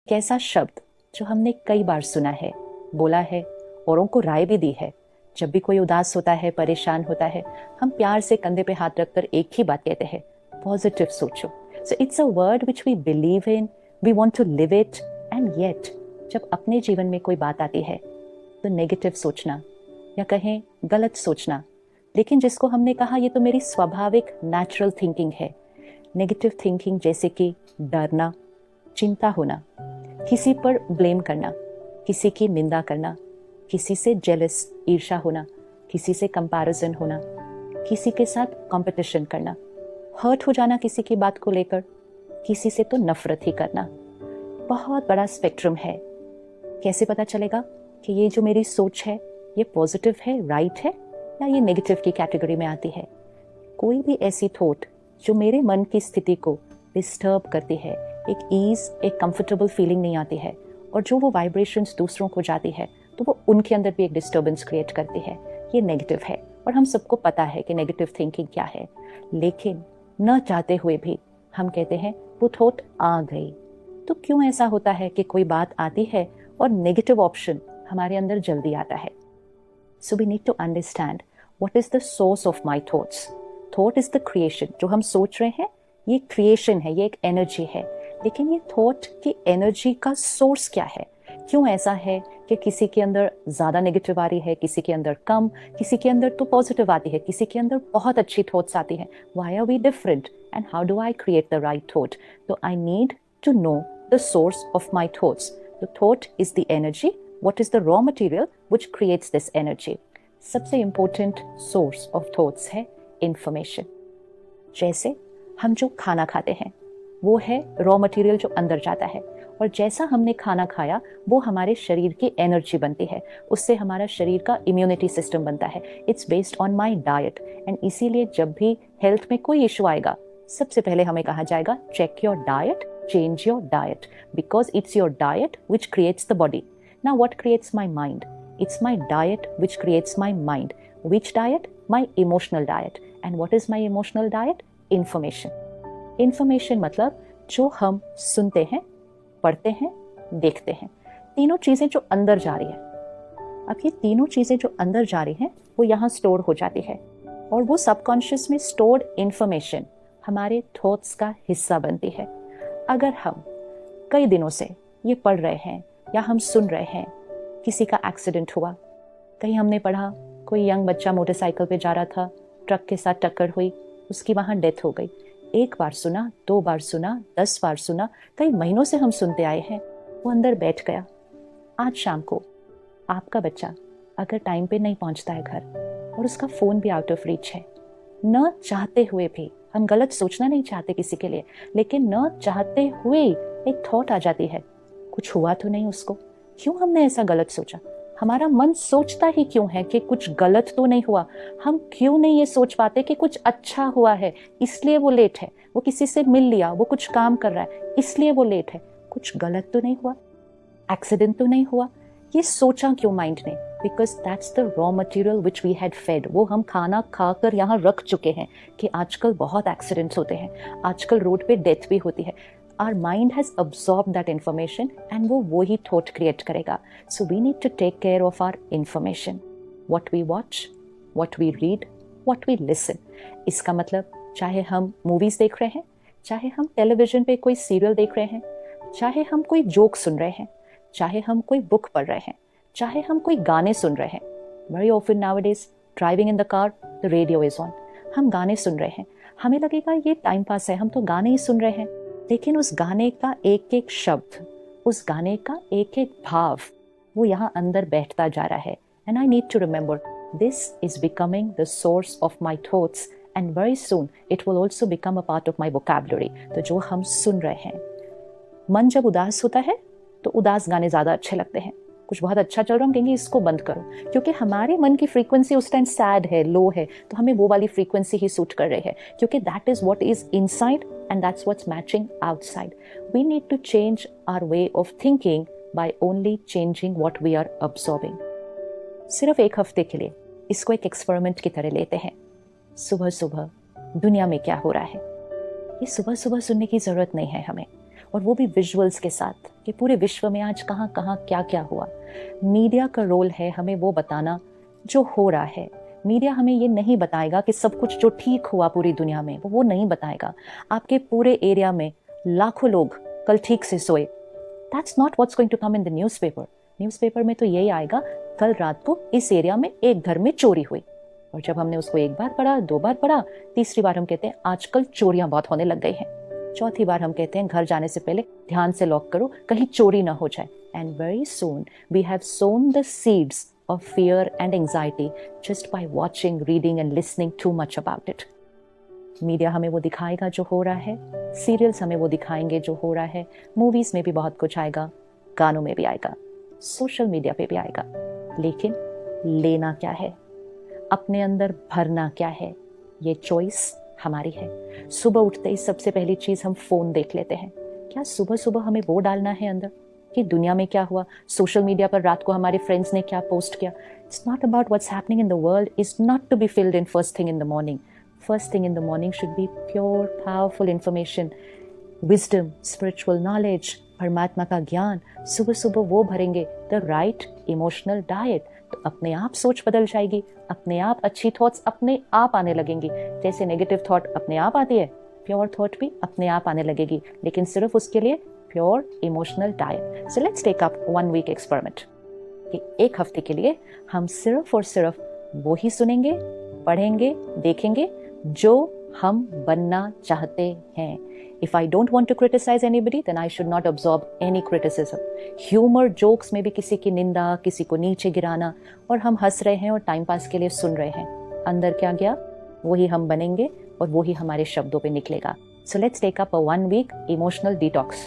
कैसा शब्द जो हमने कई बार सुना है, बोला है, औरों को राय भी दी है। जब भी कोई उदास होता है, परेशान होता है, हम प्यार से कंधे पे हाथ रखकर एक ही बात कहते हैं, पॉजिटिव सोचो। So it's a word which we believe in, we want to live it, and yet जब अपने जीवन में कोई बात आती है तो नेगेटिव सोचना या कहें गलत सोचना, लेकिन जिसको हमने कहा ये तो मेरी स्वाभाविक नेचुरल थिंकिंग है। नेगेटिव थिंकिंग जैसे कि डरना, चिंता होना, किसी पर ब्लेम करना, किसी की निंदा करना, किसी से जेलस ईर्ष्या होना, किसी से कंपैरिजन होना, किसी के साथ कंपटीशन करना, हर्ट हो जाना किसी की बात को लेकर, किसी से तो नफरत ही करना। बहुत बड़ा स्पेक्ट्रम है। कैसे पता चलेगा कि ये जो मेरी सोच है ये पॉजिटिव है, राइट है, या ये नेगेटिव की कैटेगरी में आती है? कोई भी ऐसी थॉट जो मेरे मन की स्थिति को डिस्टर्ब करती है, एक ईज, एक कंफर्टेबल फीलिंग नहीं आती है, और जो वो वाइब्रेशंस दूसरों को जाती है तो वो उनके अंदर भी एक डिस्टर्बेंस क्रिएट करती है, ये नेगेटिव है। और हम सबको पता है कि नेगेटिव थिंकिंग क्या है, लेकिन न चाहते हुए भी हम कहते हैं वो थॉट आ गई। तो क्यों ऐसा होता है कि कोई बात आती है और नेगेटिव ऑप्शन हमारे अंदर जल्दी आता है? So we need to understand what is the source of my thoughts. Thought is the creation. जो हम सोच रहे हैं ये क्रिएशन है, ये एक एनर्जी है, लेकिन ये थॉट की एनर्जी का सोर्स क्या है? क्यों ऐसा है कि किसी के अंदर ज़्यादा नेगेटिव आ रही है, किसी के अंदर कम, किसी के अंदर तो पॉजिटिव आती है, किसी के अंदर बहुत अच्छी थॉट्स आती हैं? Why are we different and how do I create the right thought? तो I need to know the source of my thoughts. The thought is the energy. What is the raw material which creates this energy? सबसे important source of thoughts है information. जैसे हम जो खाना खाते हैं वो है raw material जो अंदर जाता है, और जैसा हमने खाना खाया वो हमारे शरीर की एनर्जी बनती है, उससे हमारा शरीर का इम्यूनिटी सिस्टम बनता है. It's based on my diet. And इसीलिए जब भी हेल्थ में कोई इशू आएगा सबसे पहले हमें कहा जाएगा check your diet, change your diet, because it's your diet which creates the body. Now what creates my mind? It's my diet which creates my mind. Which diet? My emotional diet. And what is my emotional diet? Information. Information मतलब जो हम सुनते हैं, पढ़ते हैं, देखते हैं, तीनों चीजें जो अंदर जा रही है. अब ये तीनों चीजें जो अंदर जा रही हैं वो यहाँ स्टोर हो जाती है, और वो सबकॉन्शियस में स्टोर्ड इंफॉर्मेशन हमारे थॉट्स का हिस्सा बनती है. अगर हम कई दिनों से ये पढ़ रहे हैं या हम सुन रहे हैं किसी का एक्सीडेंट हुआ, कहीं हमने पढ़ा कोई यंग बच्चा मोटरसाइकिल पे जा रहा था, ट्रक के साथ टक्कर हुई, उसकी वहाँ डेथ हो गई. एक बार सुना, 2 बार सुना, 10 बार सुना, कई महीनों से हम सुनते आए हैं, वो अंदर बैठ गया. आज शाम को आपका बच्चा अगर टाइम पे नहीं पहुँचता है घर और उसका फ़ोन भी आउट ऑफ रीच है, न चाहते हुए भी, हम गलत सोचना नहीं चाहते किसी के लिए, लेकिन न चाहते हुए एक थॉट आ जाती है, कुछ हुआ तो नहीं उसको? क्यों हमने ऐसा गलत सोचा? हमारा मन सोचता ही क्यों है कि कुछ गलत तो नहीं हुआ? हम क्यों नहीं ये सोच पाते कि कुछ अच्छा हुआ है इसलिए वो लेट है, वो किसी से मिल लिया, वो कुछ काम कर रहा है इसलिए वो लेट है, कुछ गलत तो नहीं हुआ, एक्सीडेंट तो नहीं हुआ? ये सोचा क्यों माइंड ने? Because that's the raw material which we had fed. वो हम खाना खाकर यहाँ रख चुके हैं कि आजकल बहुत एक्सीडेंट्स होते हैं, आजकल रोड पे डेथ भी होती है. Our mind has absorb that information and वो ही थॉट क्रिएट करेगा. So we need to take care of our information. What we watch, what we read, what we listen. इसका मतलब चाहे हम मूवीज देख रहे हैं, चाहे हम टेलीविजन पे कोई सीरियल देख रहे हैं, चाहे हम कोई जोक सुन रहे हैं, चाहे हम कोई बुक पढ़ रहे हैं, चाहे हम कोई गाने सुन रहे हैं. Very often nowadays driving in the car the radio is on. हम गाने सुन रहे हैं, हमें लगेगा ये टाइम पास है, हम तो गाने ही सुन रहे हैं, लेकिन उस गाने का एक एक शब्द, उस गाने का एक एक भाव वो यहाँ अंदर बैठता जा रहा है. And I need to remember this is becoming the source of my thoughts, and very soon it will also become a part of my vocabulary. तो जो हम सुन रहे हैं, मन जब उदास होता है तो उदास गाने ज़्यादा अच्छे लगते हैं. कुछ बहुत अच्छा चल रहा है, हम कहेंगे इसको बंद करो, क्योंकि हमारे मन की फ्रीक्वेंसी उस टाइम सैड है, लो है, तो हमें वो वाली फ्रीक्वेंसी ही सूट कर रही है, क्योंकि that is what is inside and that's what's matching outside. We need to change our way of thinking by only changing what we are absorbing. सिर्फ एक हफ्ते के लिए इसको एक एक्सपेरिमेंट की तरह लेते हैं. सुबह सुबह दुनिया में क्या हो रहा है, ये सुबह सुबह सुनने की जरूरत नहीं है हमें. और वो भी विजुअल्स के साथ कि पूरे विश्व में आज कहाँ कहाँ क्या क्या हुआ। मीडिया का रोल है हमें वो बताना जो हो रहा है। मीडिया हमें ये नहीं बताएगा कि सब कुछ जो ठीक हुआ पूरी दुनिया में वो नहीं बताएगा। आपके पूरे एरिया में लाखों लोग कल ठीक से सोए, that's not what's going to come in the newspaper. Newspaper में तो यही आएगा कल रात को इस एरिया में एक घर में चोरी हुई। और जब हमने उसको एक बार पढ़ा, दो बार पढ़ा, तीसरी बार हम कहते हैं आजकल चोरियां बहुत होने लग गई हैं। चौथी बार हम कहते हैं घर जाने से पहले ध्यान से लॉक करो कहीं चोरी ना हो जाए। And very soon we have sown the seeds of fear and anxiety just by watching, reading and listening too much about it. Media हमें वो दिखाएगा जो हो रहा है, सीरियल्स हमें वो दिखाएंगे जो हो रहा है, मूवीज में भी बहुत कुछ आएगा, गानों में भी आएगा, सोशल मीडिया पे भी आएगा। लेकिन लेना क्या है, अपने अंदर भरना क्या है, ये चॉइस हमारी है। सुबह उठते ही सबसे पहली चीज हम फोन देख लेते हैं। क्या सुबह सुबह हमें वो डालना है अंदर कि दुनिया में क्या हुआ, सोशल मीडिया पर रात को हमारे फ्रेंड्स ने क्या पोस्ट किया? It's not about what's happening in the world, is not to be filled in first thing in the morning. First thing in the morning should be pure powerful information, wisdom, spiritual knowledge, परमात्मा का ज्ञान। सुबह सुबह वो भरेंगे, the right emotional diet, तो अपने आप सोच बदल जाएगी, अपने आप अच्छी थॉट्स अपने आप आने लगेंगी। जैसे नेगेटिव थॉट अपने आप आती है, प्योर थॉट भी अपने आप आने लगेगी, लेकिन सिर्फ उसके लिए pure emotional diet. So let's take up 1 week experiment कि एक हफ्ते के लिए हम सिर्फ और सिर्फ वो ही सुनेंगे, पढ़ेंगे, देखेंगे जो हम बनना चाहते हैं। If I don't want to criticize anybody, then I should not absorb any criticism. Humour, jokes में भी किसी की निंदा, किसी को नीचे गिराना, और हम हंस रहे हैं और टाइम पास के लिए सुन रहे हैं। अंदर क्या गया वही हम बनेंगे और वही हमारे शब्दों पे निकलेगा। So let's take up a 1 week emotional detox.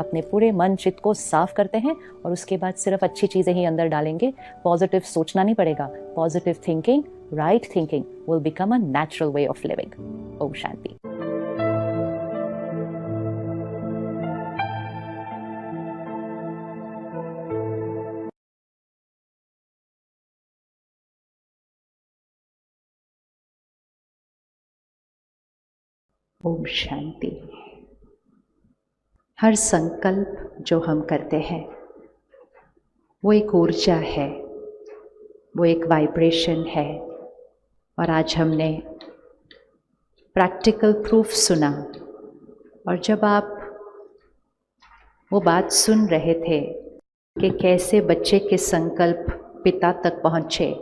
अपने पूरे मन चित्त को साफ करते हैं और उसके बाद सिर्फ अच्छी चीजें ही अंदर डालेंगे। पॉजिटिव सोचना नहीं पड़ेगा। Positive thinking, right thinking will become a natural way of living. ओम शांति। ओम शांति। हर संकल्प जो हम करते हैं वो एक ऊर्जा है, वो एक वाइब्रेशन है। और आज हमने प्रैक्टिकल प्रूफ सुना। और जब आप वो बात सुन रहे थे कि कैसे बच्चे के संकल्प पिता तक पहुँचे,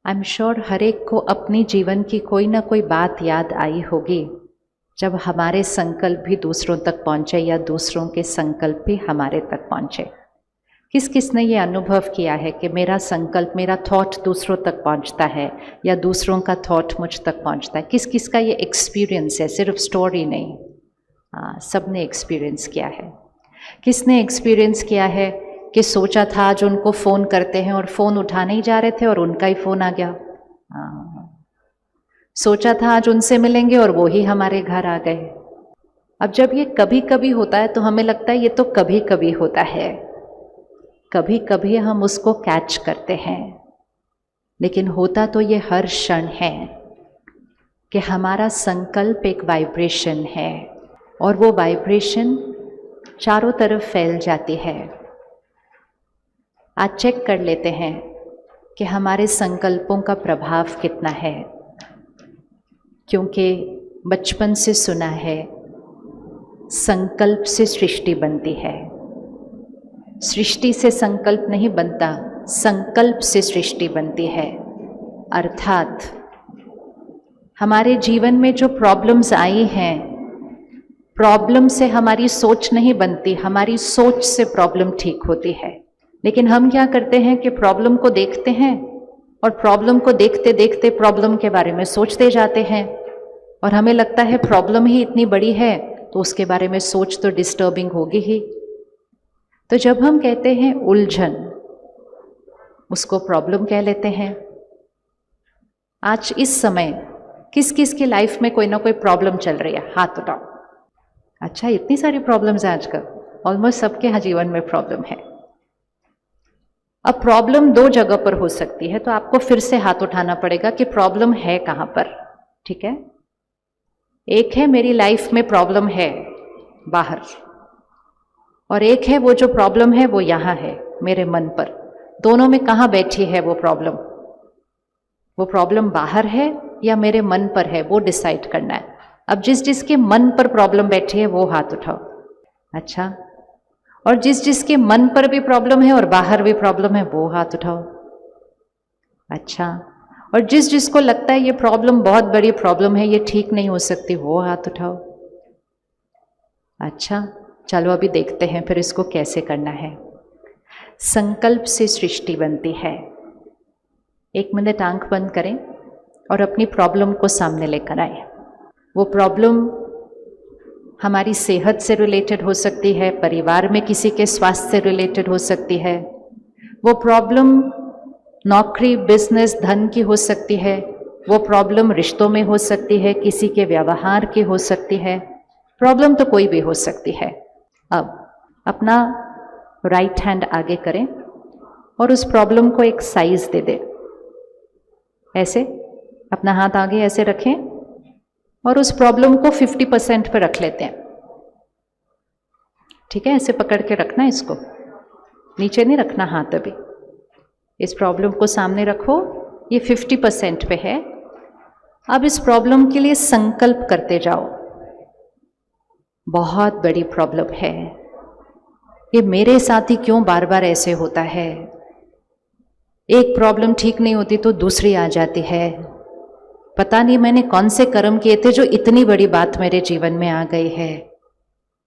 आई एम श्योर हर एक को अपनी जीवन की कोई ना कोई बात याद आई होगी जब हमारे संकल्प भी दूसरों तक पहुँचे या दूसरों के संकल्प भी हमारे तक पहुँचे। किस किस ने ये अनुभव किया है कि मेरा संकल्प, मेरा थॉट दूसरों तक पहुँचता है या दूसरों का थॉट मुझ तक पहुँचता है? किस किस का ये एक्सपीरियंस है, सिर्फ स्टोरी नहीं। हाँ, सब ने एक्सपीरियंस किया है। किसने एक्सपीरियंस किया है कि सोचा था आज उनको फ़ोन करते हैं और फ़ोन उठा नहीं जा रहे थे और उनका ही फ़ोन आ गया। हाँ, सोचा था आज उनसे मिलेंगे और वो ही हमारे घर आ गए। अब जब ये कभी कभी होता है तो हमें लगता है ये तो कभी कभी होता है, कभी कभी हम उसको कैच करते हैं, लेकिन होता तो ये हर क्षण है कि हमारा संकल्प एक वाइब्रेशन है और वो वाइब्रेशन चारों तरफ फैल जाती है। आज चेक कर लेते हैं कि हमारे संकल्पों का प्रभाव कितना है, क्योंकि बचपन से सुना है संकल्प से सृष्टि बनती है। सृष्टि से संकल्प नहीं बनता, संकल्प से सृष्टि बनती है। अर्थात हमारे जीवन में जो प्रॉब्लम्स आई हैं, प्रॉब्लम से हमारी सोच नहीं बनती, हमारी सोच से प्रॉब्लम ठीक होती है। लेकिन हम क्या करते हैं कि प्रॉब्लम को देखते हैं और प्रॉब्लम को देखते देखते प्रॉब्लम के बारे में सोचते जाते हैं और हमें लगता है प्रॉब्लम ही इतनी बड़ी है तो उसके बारे में सोच तो डिस्टर्बिंग होगी ही। तो जब हम कहते हैं उलझन, उसको प्रॉब्लम कह लेते हैं। आज इस समय किस किस की लाइफ में कोई ना कोई प्रॉब्लम चल रही है? हाथ उठाओ। अच्छा, इतनी सारी प्रॉब्लम्स हैं आजकल, ऑलमोस्ट सबके यहाँ जीवन में प्रॉब्लम है। अब प्रॉब्लम दो जगह पर हो सकती है, तो आपको फिर से हाथ उठाना पड़ेगा कि प्रॉब्लम है कहाँ पर। ठीक है, एक है मेरी लाइफ में प्रॉब्लम है बाहर, और एक है वो जो प्रॉब्लम है वो यहाँ है मेरे मन पर। दोनों में कहाँ बैठी है वो प्रॉब्लम? वो प्रॉब्लम बाहर है या मेरे मन पर है, वो डिसाइड करना है। अब जिस जिसके मन पर प्रॉब्लम बैठी है वो हाथ उठाओ। अच्छा, और जिस जिसके मन पर भी प्रॉब्लम है और बाहर भी प्रॉब्लम है वो हाथ उठाओ। अच्छा, और जिस जिसको लगता है ये प्रॉब्लम बहुत बड़ी प्रॉब्लम है, ये ठीक नहीं हो सकती, वो हाथ उठाओ। अच्छा, चलो अभी देखते हैं फिर इसको कैसे करना है। संकल्प से सृष्टि बनती है। 1 मिनट आंख बंद करें और अपनी प्रॉब्लम को सामने लेकर आए। वो प्रॉब्लम हमारी सेहत से रिलेटेड हो सकती है, परिवार में किसी के स्वास्थ्य से रिलेटेड हो सकती है। वो प्रॉब्लम नौकरी, बिजनेस, धन की हो सकती है। वो प्रॉब्लम रिश्तों में हो सकती है, किसी के व्यवहार की हो सकती है। प्रॉब्लम तो कोई भी हो सकती है। अब अपना राइट हैंड आगे करें और उस प्रॉब्लम को एक साइज दे दें। ऐसे अपना हाथ आगे ऐसे रखें और उस प्रॉब्लम को 50% पे रख लेते हैं। ठीक है, ऐसे पकड़ के रखना, इसको नीचे नहीं रखना हाथ अभी। इस प्रॉब्लम को सामने रखो, ये 50% पे है। अब इस प्रॉब्लम के लिए संकल्प करते जाओ। बहुत बड़ी प्रॉब्लम है, ये मेरे साथ ही क्यों बार बार ऐसे होता है? एक प्रॉब्लम ठीक नहीं होती तो दूसरी आ जाती है। पता नहीं मैंने कौन से कर्म किए थे जो इतनी बड़ी बात मेरे जीवन में आ गई है।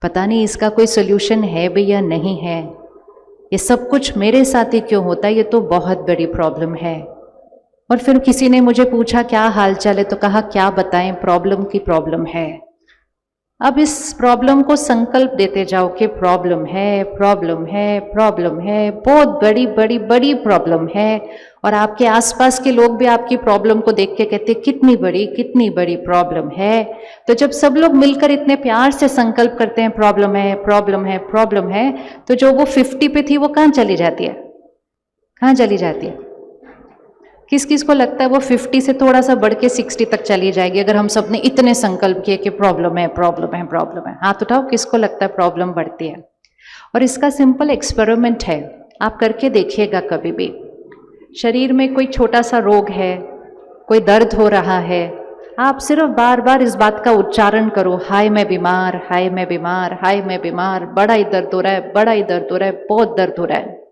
पता नहीं इसका कोई सोल्यूशन है भी या नहीं है। ये सब कुछ मेरे साथ ही क्यों होता है? ये तो बहुत बड़ी प्रॉब्लम है। और फिर किसी ने मुझे पूछा क्या हाल चाल है, तो कहा क्या बताएं, प्रॉब्लम की प्रॉब्लम है। अब इस प्रॉब्लम को संकल्प देते जाओ कि प्रॉब्लम है, प्रॉब्लम है, प्रॉब्लम है, बहुत बड़ी बड़ी बड़ी प्रॉब्लम है। और आपके आसपास के लोग भी आपकी प्रॉब्लम को देख के कहते कितनी बड़ी प्रॉब्लम है। तो जब सब लोग मिलकर इतने प्यार से संकल्प करते हैं प्रॉब्लम है, प्रॉब्लम है, प्रॉब्लम है, तो जो वो 50 पे थी वो कहाँ चली जाती है? कहाँ चली जाती है? किस किस को लगता है वो 50 से थोड़ा सा बढ़ के 60 तक चली जाएगी अगर हम सब ने इतने संकल्प किए कि प्रॉब्लम है, प्रॉब्लम है, प्रॉब्लम है? हाथ उठाओ, किसको लगता है प्रॉब्लम बढ़ती है? और इसका सिंपल एक्सपेरिमेंट है, आप करके देखिएगा। कभी भी शरीर में कोई छोटा सा रोग है, कोई दर्द हो रहा है, आप सिर्फ बार बार इस बात का उच्चारण करो, हाय मैं बीमार, हाय मैं बीमार, हाय मैं बीमार, बड़ा ही दर्द हो रहा है, बड़ा ही दर्द हो रहा है, बहुत दर्द हो रहा है।